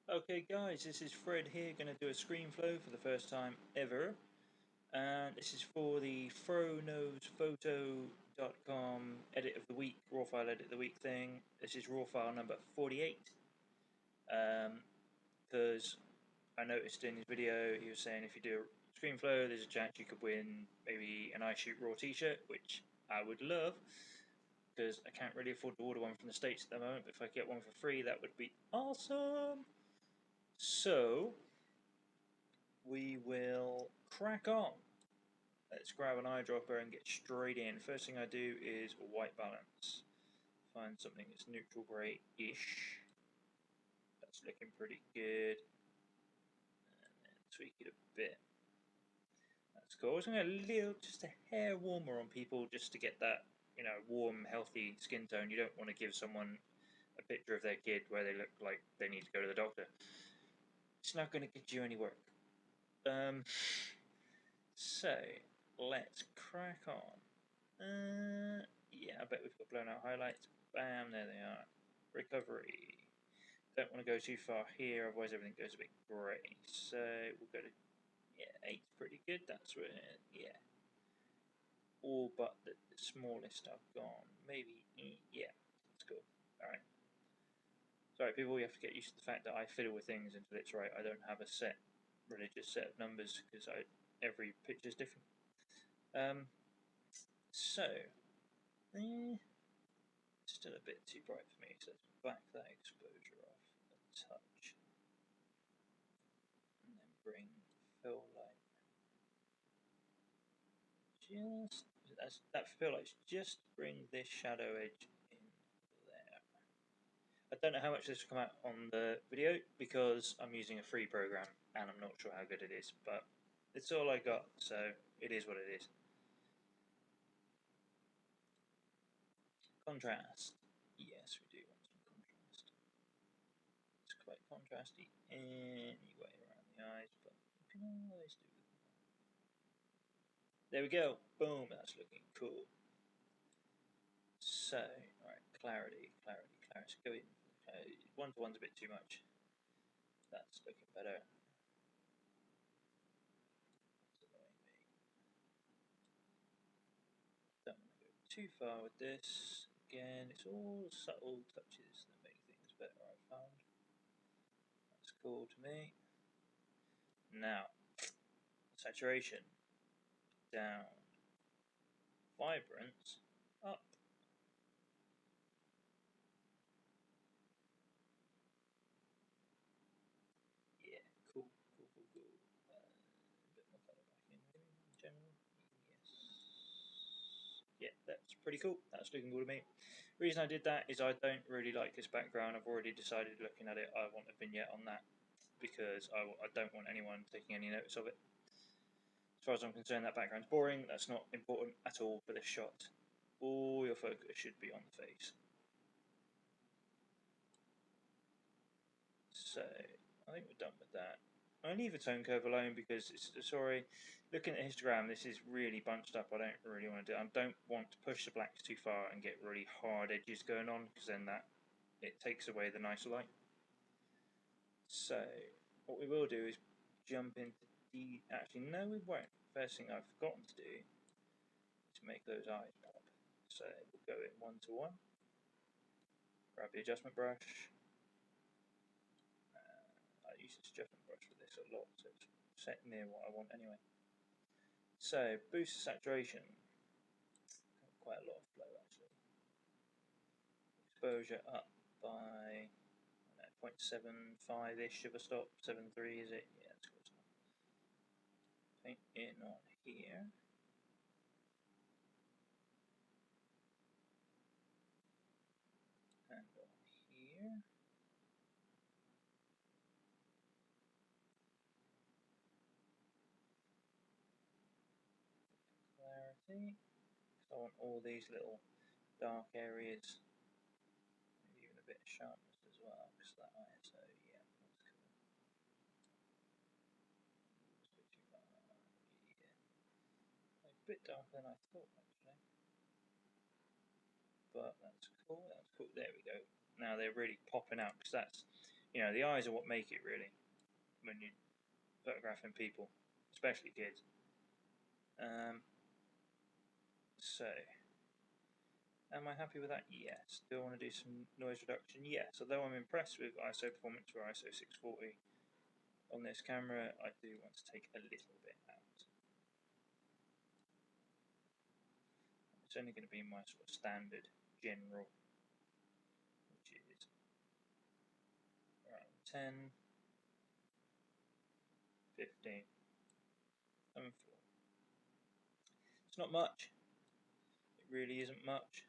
Okay guys, this is Fred here, going to do a screen flow for the first time ever, and this is for the FroKnowsPhoto.com edit of the week, raw file edit of the week thing. This is raw file number 48, because I noticed in his video he was saying if you do a screen flow there's a chance you could win maybe an iShoot Raw t-shirt, which I would love, because I can't really afford to order one from the States at the moment, but if I get one for free that would be awesome. So we will crack on. Let's grab an eyedropper and get straight in. First thing I do is white balance. Find something that's neutral grey-ish. That's looking pretty good. And then tweak it a bit. That's cool. I was going to go just a hair warmer on people just to get that, warm, healthy skin tone. You don't want to give someone a picture of their kid where they look like they need to go to the doctor. It's not going to get you any work. So let's crack on. Yeah, I bet we've got blown out highlights. Bam, there they are. Recovery. Don't want to go too far here, otherwise everything goes a bit grey. So we'll go to, 8's pretty good. That's where, all but the smallest I've gone. Maybe, yeah, that's cool. Alright. Sorry people, you have to get used to the fact that I fiddle with things until it's right. I don't have a religious set of numbers, because every picture is different. So, still a bit too bright for me, so let's back that exposure off a touch. And then bring fill light that fill light, just bring this shadow edge in there. I don't know how much this will come out on the video because I'm using a free program and I'm not sure how good it is, but it's all I got, so it is what it is. Contrast. Yes, we do want some contrast. It's quite contrasty anyway around the eyes, but you can always do it. There we go. Boom, that's looking cool. So, alright, clarity. Go in. 1-to-1's a bit too much. That's looking better. That's annoying me. Don't want to go too far with this. Again, it's all subtle touches that make things better, I found. That's cool to me. Now, saturation. Down. Vibrance. Up. Yeah, cool. A bit more colour back in general. Yes. Yeah, that's pretty cool. That's looking good to me. The reason I did that is I don't really like this background. I've already decided looking at it I want a vignette on that, because I don't want anyone taking any notice of it. As far as I'm concerned, that background's boring. That's not important at all for this shot. All your focus should be on the face. So I think we're done with that. I leave a tone curve alone because looking at histogram, this is really bunched up. I don't really want to do it. I don't want to push the blacks too far and get really hard edges going on, because then it takes away the nicer light. So what we will do is jump into actually no we won't. First thing I've forgotten to do is make those eyes pop. So we'll go in 1-to-1. Grab the adjustment brush. I use this adjustment brush for this a lot, so it's set near what I want anyway. So boost the saturation. Quite a lot of flow actually. Exposure up by 0.75-ish of a stop. 7.3 is it? Yeah, that's close enough. Paint in on here. And on here. Clarity. So I want all these little dark areas, maybe even a bit of sharpness as well, because that ISO, yeah, that's cool. It's a bit too far, yeah. A bit darker than I thought actually. But that's cool, There we go. Now they're really popping out, because You know, the eyes are what make it really when you're photographing people, especially kids. So, am I happy with that? Yes. Do I want to do some noise reduction? Yes. Although I'm impressed with ISO performance for ISO 640 on this camera, I do want to take a little bit out. It's only going to be my sort of standard general, which is around 10, 15, and 4. It's not much. It really isn't much.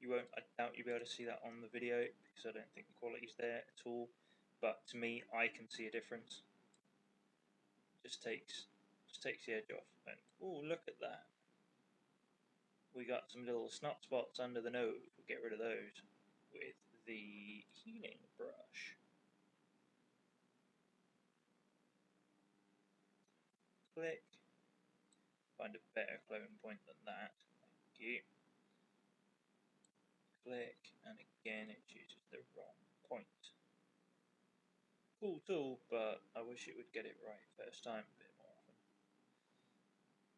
You won't, I doubt you'll be able to see that on the video because I don't think the quality's there at all. But to me, I can see a difference. Just takes the edge off. And oh, look at that! We got some little snot spots under the nose. We'll get rid of those with the healing brush. Click. Find a better clone point than that. Thank you. Click, and again it chooses the wrong point. Cool tool, but I wish it would get it right first time a bit more often.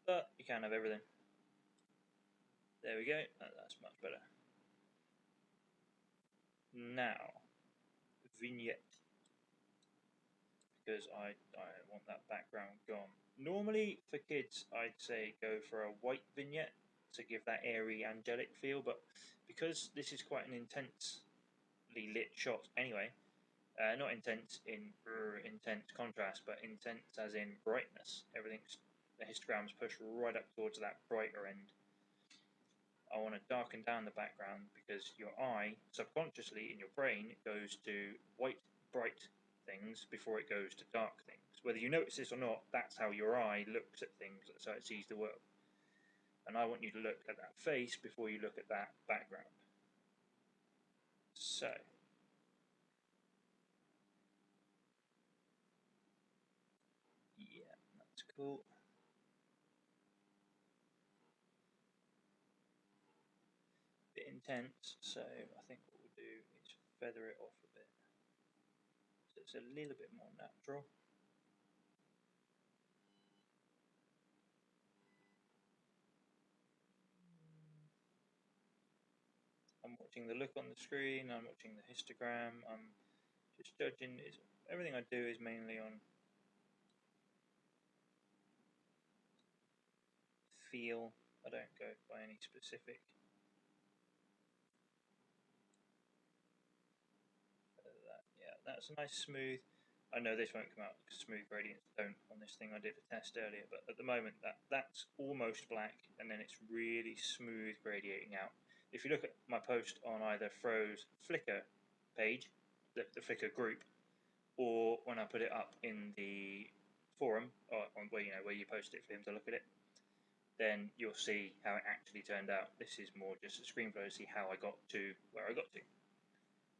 But you can't have everything. There we go, that's much better. Now, vignette. Because I want that background gone. Normally, for kids, I'd say go for a white vignette to give that airy, angelic feel, but because this is quite an intensely lit shot anyway, not intense in intense contrast, but intense as in brightness. The histograms push right up towards that brighter end. I want to darken down the background because your eye, subconsciously in your brain, goes to white, bright things before it goes to dark things. Whether you notice this or not, that's how your eye looks at things, that's how it sees the world. And I want you to look at that face before you look at that background. So, yeah, that's cool. Bit intense, so I think what we'll do is feather it off a bit. So it's a little bit more natural. I'm watching the look on the screen, I'm watching the histogram, I'm just judging. Everything I do is mainly on feel. I don't go by any specific. Yeah, that's a nice smooth. I know this won't come out because smooth gradients don't on this thing. I did a test earlier, but at the moment that's almost black, and then it's really smooth gradiating out. If you look at my post on either Fro's Flickr page, the Flickr group, or when I put it up in the forum, or on where you post it for him to look at it, then you'll see how it actually turned out. This is more just a screenflow to see how I got to where I got to.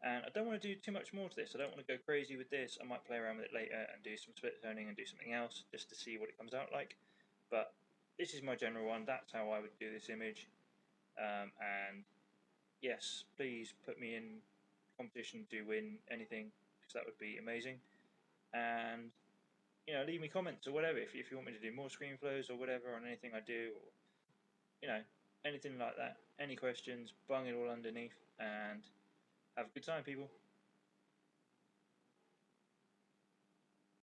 And I don't want to do too much more to this. I don't want to go crazy with this. I might play around with it later and do some split toning and do something else just to see what it comes out like. But this is my general one. That's how I would do this image. And yes, please put me in competition to win anything because that would be amazing. And leave me comments or whatever if you want me to do more screen flows or whatever on anything I do, or anything like that. Any questions, bung it all underneath, and have a good time, people.